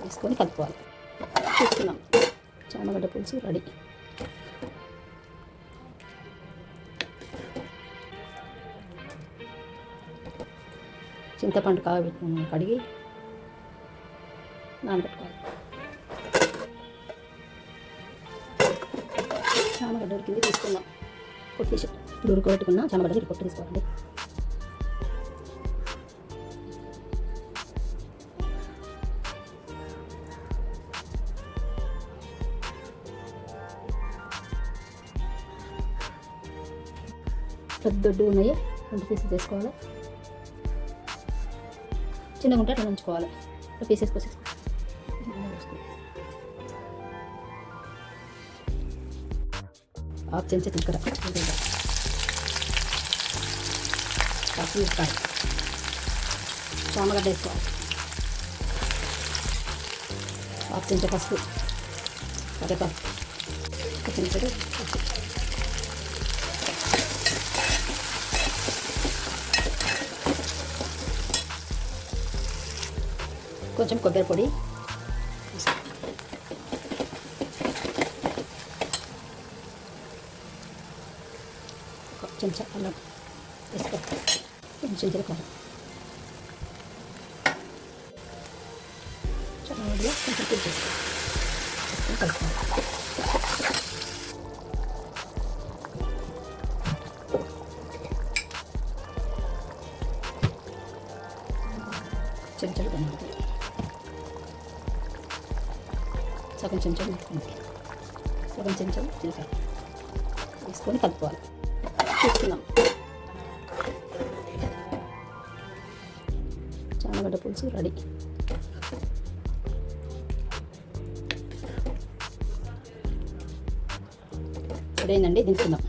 వేసుకొని కలుపుకోవాలి. చూస్తున్నాం చామగడ్డ పులుసు రెడీ. చింతపండు కడిగి నానబెట్టుకోవాలి. చామగడ్డ ఉడికింది తీసుకుందాం. పొట్టు ఇప్పుడు ఉడకబెట్టుకున్న చామగడ్డ పొట్టు తీసుకోవాలండి. పెద్ద దొడ్డు ఉన్నాయి 2 పీసెస్ వేసుకోవాలి. చిన్నగా ఉంటే అట్లా ఉంచుకోవాలి. 2 పీసెస్ కోసేసుకోవాలి. హాఫ్ చెంచా చిక్కర, పచ్చిమిరపకాయ, చామగడ్డ వేసుకోవాలి. హాఫ్ చెంచా పసుపు, కరివేపాకు, చెంచా కొంచెం కొబ్బరి పొడి, ఒక చెంచా అల్లం వేసుకో, 2 చెంచాల కారం, చాలా కొంచెం పొడి వేసుకొని కలుపుకోవాలి. చెంచాలు ధనియాలు, సగం చెంచాలు వేసుకుంది, సగం చెంచాలు జీలకర్ర వేసుకొని కలుపుకోవాలి. చూస్తున్నాం చామగడ్డ పులుసు రెడీ. రెడీ అయిందండి, దించుకుందాం.